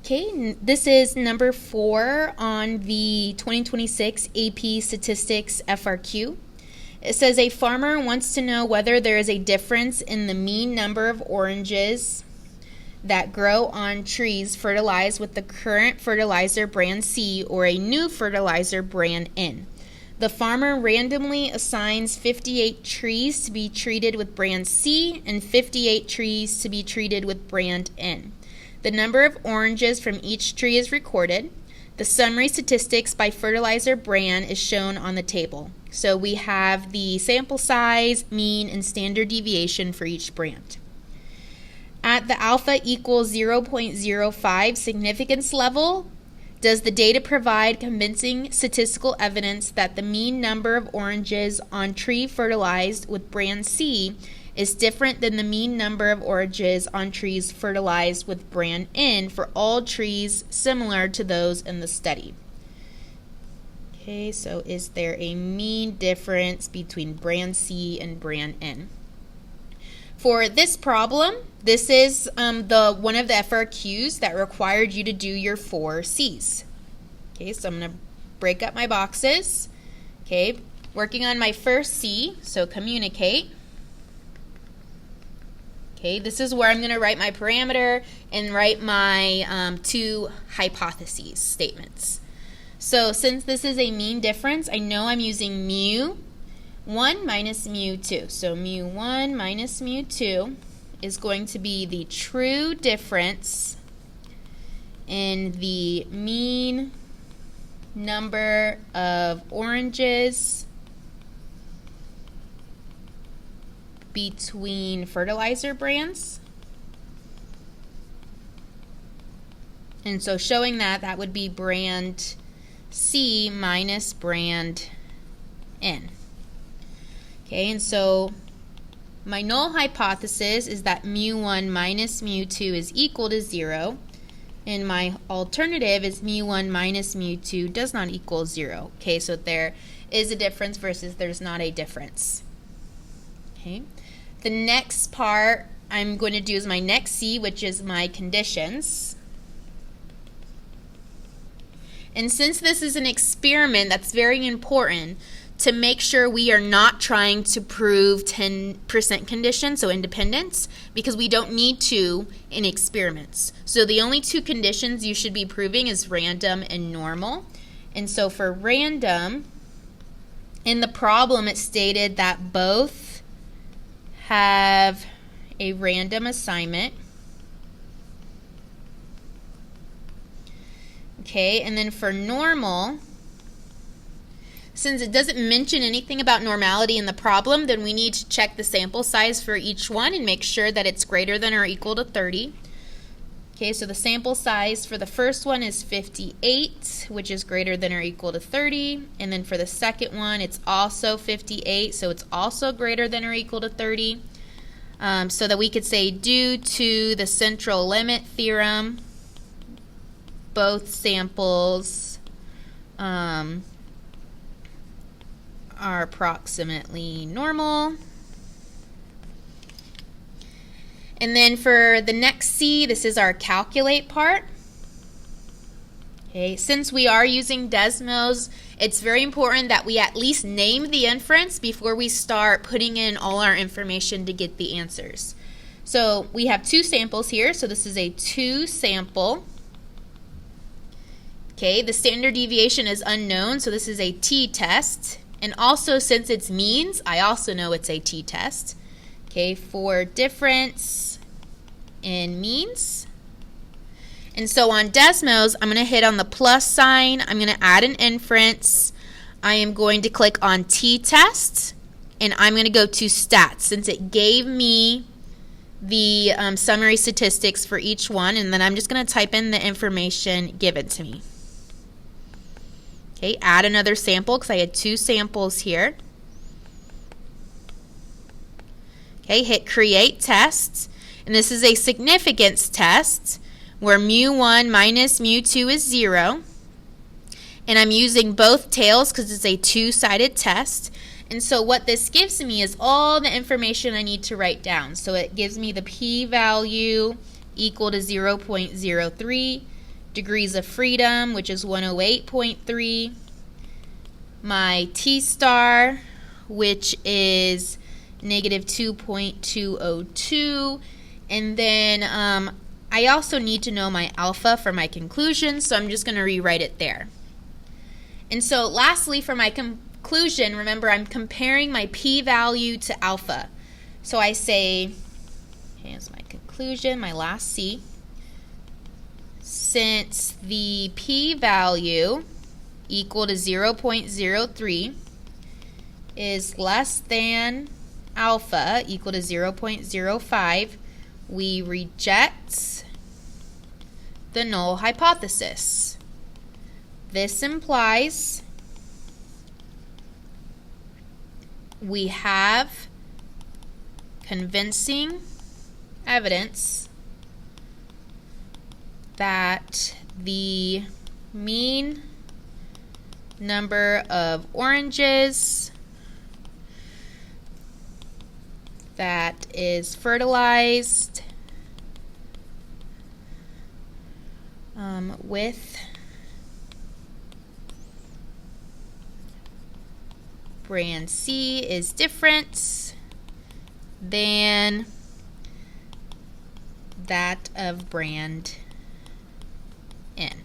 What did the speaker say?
Okay, this is number 4 on the 2026 AP Statistics FRQ. It says a farmer wants to know whether there is a difference in the mean number of oranges that grow on trees fertilized with the current fertilizer brand C or a new fertilizer brand N. The farmer randomly assigns 58 trees to be treated with brand C and 58 trees to be treated with brand N. The number of oranges from each tree is recorded. The summary statistics by fertilizer brand is shown on the table. So we have the sample size, mean, and standard deviation for each brand. At the alpha equals 0.05 significance level, does the data provide convincing statistical evidence that the mean number of oranges on tree fertilized with brand C is different than the mean number of oranges on trees fertilized with brand N for all trees similar to those in the study? Okay, so is there a mean difference between brand C and brand N? For this problem, this is one of the FRQs that required you to do your 4 C's. Okay, so I'm going to break up my boxes. Okay, working on my first C, so communicate. Okay, this is where I'm going to write my parameter and write my 2 hypotheses statements. So since this is a mean difference, I know I'm using mu1 minus mu2. So mu1 minus mu2 is going to be the true difference in the mean number of oranges between fertilizer brands. And so showing that would be brand C minus brand N. Okay, and so my null hypothesis is that mu1 minus mu2 is equal to 0, and my alternative is mu1 minus mu2 does not equal 0. Okay, so there is a difference versus there's not a difference. Okay, the next part I'm going to do is my next C, which is my conditions. And since this is an experiment, that's very important to make sure we are not trying to prove 10% condition, so independence, because we don't need to in experiments. So the only 2 conditions you should be proving is random and normal. And so for random, in the problem it stated that both have a random assignment. Okay, and then for normal, since it doesn't mention anything about normality in the problem, then we need to check the sample size for each one and make sure that it's greater than or equal to 30. Okay, so the sample size for the first one is 58, which is greater than or equal to 30. And then for the second one, it's also 58, so it's also greater than or equal to 30. So that we could say due to the central limit theorem, both samples are approximately normal. And then for the next C, this is our calculate part. Okay, since we are using Desmos, it's very important that we at least name the inference before we start putting in all our information to get the answers. So we have 2 samples here, so this is a 2 sample. Okay, the standard deviation is unknown, so this is a t-test. And also, since it's means, I also know it's a t-test. Okay, for difference in means. And so on Desmos, I'm going to hit on the plus sign. I'm going to add an inference. I am going to click on t-test, and I'm going to go to stats, since it gave me the summary statistics for each one, and then I'm just going to type in the information given to me. Okay, add another sample because I had 2 samples here. Okay, hit create test, and this is a significance test where mu1 minus mu2 is 0. And I'm using both tails because it's a 2-sided test. And so what this gives me is all the information I need to write down. So it gives me the p-value equal to 0.03. degrees of freedom, which is 108.3, my t-star, which is negative 2.202, and then I also need to know my alpha for my conclusion, so I'm just going to rewrite it there. And so lastly, for my conclusion, remember I'm comparing my p-value to alpha. So I say, here's my conclusion, my last C. Since the p-value equal to 0.03 is less than alpha equal to 0.05, we reject the null hypothesis. This implies we have convincing evidence that the mean number of oranges that is fertilized with brand C is different than that of brand N.